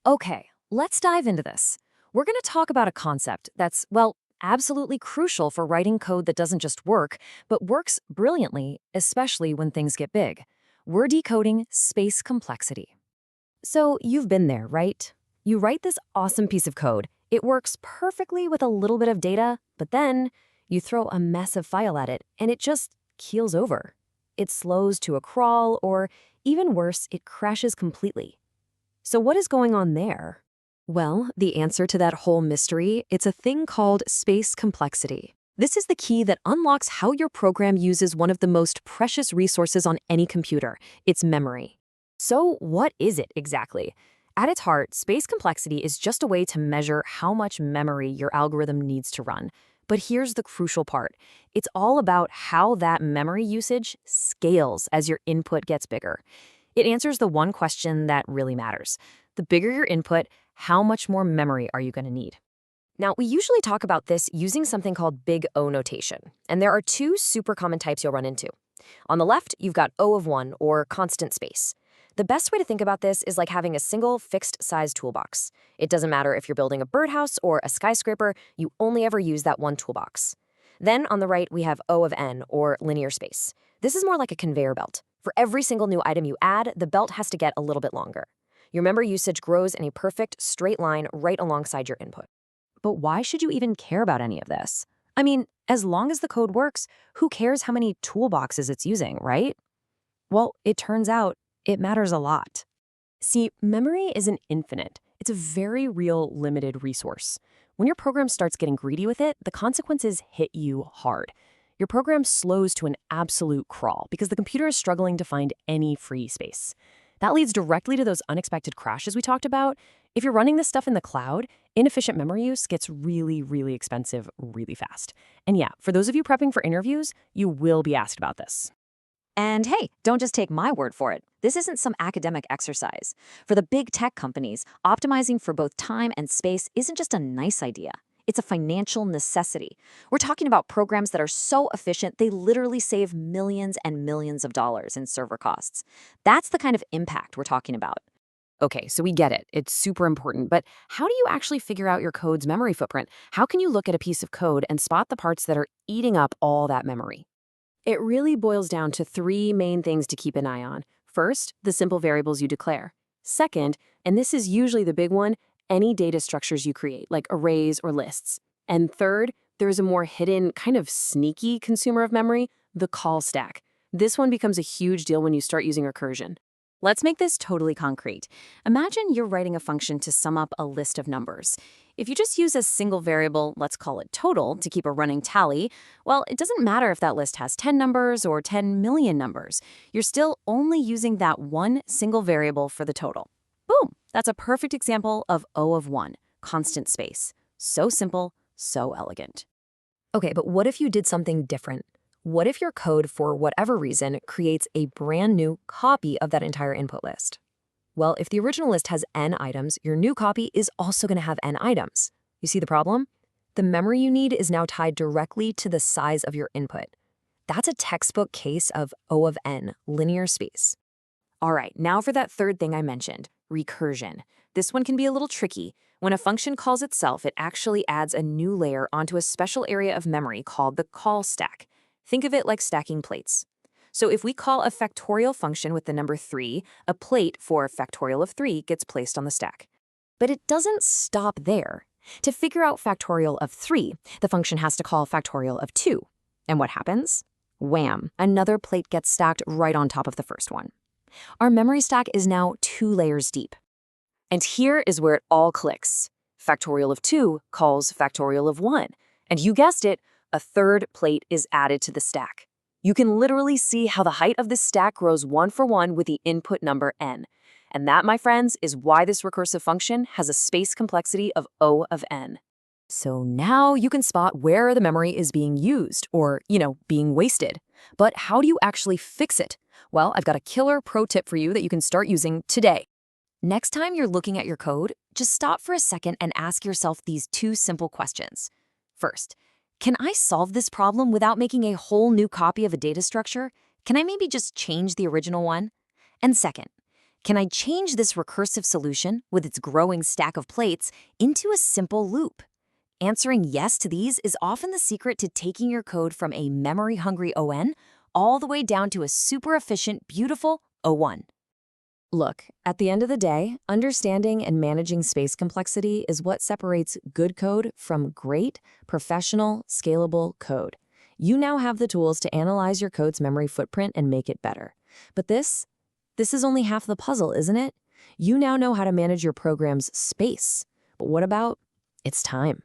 Okay, let's dive into this. We're going to talk about a concept that's, well, absolutely crucial for writing code that doesn't just work, but works brilliantly, especially when things get big. We're decoding space complexity. So you've been there, right? You write this awesome piece of code. It works perfectly with a little bit of data, but then you throw a massive file at it and it just keels over. It slows to a crawl, or even worse, it crashes completely. So what is going on there? Well, the answer to that whole mystery, it's a thing called space complexity. This is the key that unlocks how your program uses one of the most precious resources on any computer, its memory. So what is it exactly? At its heart, space complexity is just a way to measure how much memory your algorithm needs to run. But here's the crucial part. It's all about how that memory usage scales as your input gets bigger. It answers the one question that really matters. The bigger your input, how much more memory are you going to need? Now, we usually talk about this using something called big O notation, and there are two super common types you'll run into. On the left, you've got O of 1, or constant space. The best way to think about this is like having a single fixed-size toolbox. It doesn't matter if you're building a birdhouse or a skyscraper, you only ever use that one toolbox. Then on the right, we have O of n, or linear space. This is more like a conveyor belt. For every single new item you add, the belt has to get a little bit longer. Your memory usage grows in a perfect, straight line right alongside your input. But why should you even care about any of this? I mean, as long as the code works, who cares how many toolboxes it's using, right? Well, it turns out it matters a lot. See, memory isn't infinite. It's a very real, limited resource. When your program starts getting greedy with it, the consequences hit you hard. Your program slows to an absolute crawl because the computer is struggling to find any free space. That leads directly to those unexpected crashes we talked about. If you're running this stuff in the cloud, inefficient memory use gets really, really expensive really fast. And yeah, for those of you prepping for interviews, you will be asked about this. And hey, don't just take my word for it. This isn't some academic exercise. For the big tech companies, optimizing for both time and space isn't just a nice idea. It's a financial necessity. We're talking about programs that are so efficient, they literally save millions and millions of dollars in server costs. That's the kind of impact we're talking about. Okay, so we get it. It's super important, but how do you actually figure out your code's memory footprint? How can you look at a piece of code and spot the parts that are eating up all that memory? It really boils down to three main things to keep an eye on. First, the simple variables you declare. Second, and this is usually the big one, any data structures you create, like arrays or lists. And third, there's a more hidden, kind of sneaky consumer of memory, the call stack. This one becomes a huge deal when you start using recursion. Let's make this totally concrete. Imagine you're writing a function to sum up a list of numbers. If you just use a single variable, let's call it total, to keep a running tally, well, it doesn't matter if that list has 10 numbers or 10 million numbers. You're still only using that one single variable for the total. Boom! That's a perfect example of O of 1, constant space. So simple, so elegant. Okay, but what if you did something different? What if your code, for whatever reason, creates a brand new copy of that entire input list? Well, if the original list has n items, your new copy is also going to have n items. You see the problem? The memory you need is now tied directly to the size of your input. That's a textbook case of O of n, linear space. All right, now for that third thing I mentioned, recursion. This one can be a little tricky. When a function calls itself, it actually adds a new layer onto a special area of memory called the call stack. Think of it like stacking plates. So if we call a factorial function with the number 3, a plate for factorial of 3 gets placed on the stack. But it doesn't stop there. To figure out factorial of 3, the function has to call factorial of 2. And what happens? Wham! Another plate gets stacked right on top of the first one. Our memory stack is now 2 layers deep. And here is where it all clicks. Factorial of 2 calls factorial of 1. And you guessed it, a third plate is added to the stack. You can literally see how the height of this stack grows 1 for 1 with the input number n. And that, my friends, is why this recursive function has a space complexity of O of n. So now you can spot where the memory is being used or, being wasted. But how do you actually fix it? Well, I've got a killer pro tip for you that you can start using today. Next time you're looking at your code, just stop for a second and ask yourself these two simple questions. First, can I solve this problem without making a whole new copy of a data structure? Can I maybe just change the original one? And second, Can I change this recursive solution with its growing stack of plates into a simple loop? Answering yes to these is often the secret to taking your code from a memory-hungry ON all the way down to a super efficient, beautiful O1. Look, at the end of the day, understanding and managing space complexity is what separates good code from great, professional, scalable code. You now have the tools to analyze your code's memory footprint and make it better. But this is only half the puzzle, isn't it? You now know how to manage your program's space. But what about its time?